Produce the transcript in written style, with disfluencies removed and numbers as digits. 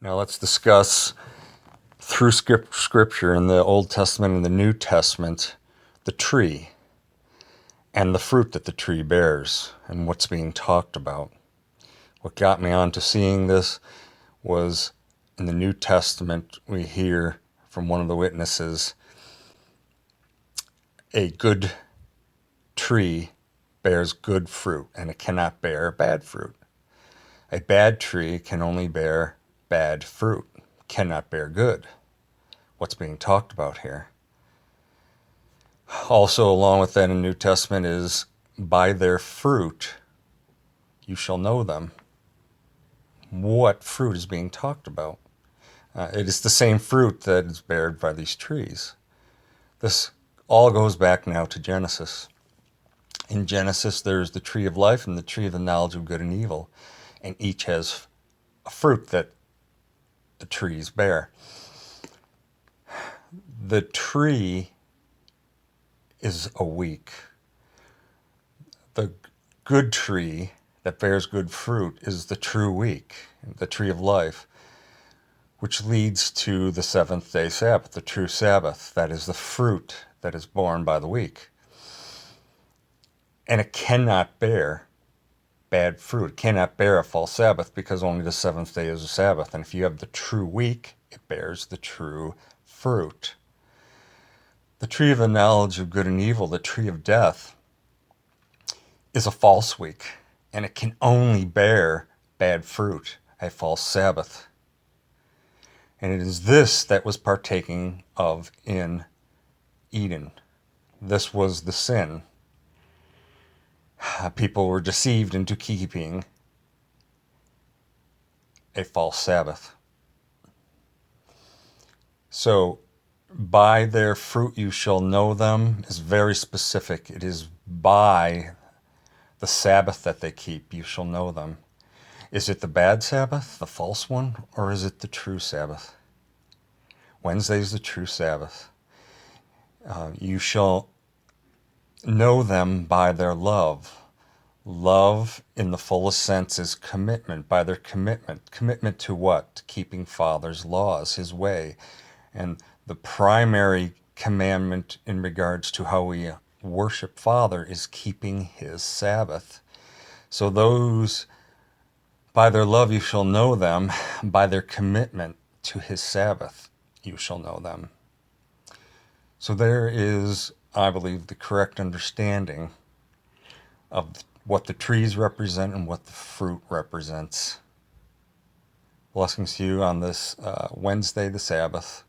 Now let's discuss through Scripture in the Old Testament and the New Testament, the tree and the fruit that the tree bears and what's being talked about. What got me on to seeing this was in the New Testament we hear from one of the witnesses, a good tree bears good fruit and it cannot bear bad fruit. A bad tree can only bear bad fruit, cannot bear good. What's being talked about here? Also, along with that in the New Testament is, by their fruit you shall know them. What fruit is being talked about? It is the same fruit that is bared by these trees. This all goes back now to Genesis. In Genesis, there's the tree of life and the tree of the knowledge of good and evil, and each has a fruit that the trees bear. The tree is a weak. The good tree that bears good fruit is the true week, the tree of life, which leads to the seventh-day Sabbath, the true Sabbath. That is the fruit that is borne by the week. And it cannot bear bad fruit. It cannot bear a false Sabbath because only the seventh day is a Sabbath. And if you have the true week, it bears the true fruit. The tree of the knowledge of good and evil, the tree of death, is a false week, and it can only bear bad fruit, a false Sabbath. And it is this that was partaking of in Eden. This was the sin. People were deceived into keeping a false Sabbath. So, by their fruit you shall know them is very specific. It is by the Sabbath that they keep you shall know them. Is it the bad Sabbath, the false one, or is it the true Sabbath? Wednesday is the true Sabbath. You shall know them by their love. Love, in the fullest sense, is commitment. By their commitment. Commitment to what? To keeping Father's laws, His way. And the primary commandment in regards to how we worship Father is keeping His Sabbath. So those, by their love you shall know them, by their commitment to His Sabbath you shall know them. So there is, I believe, the correct understanding of what the trees represent and what the fruit represents. Blessings to you on this Wednesday, the Sabbath.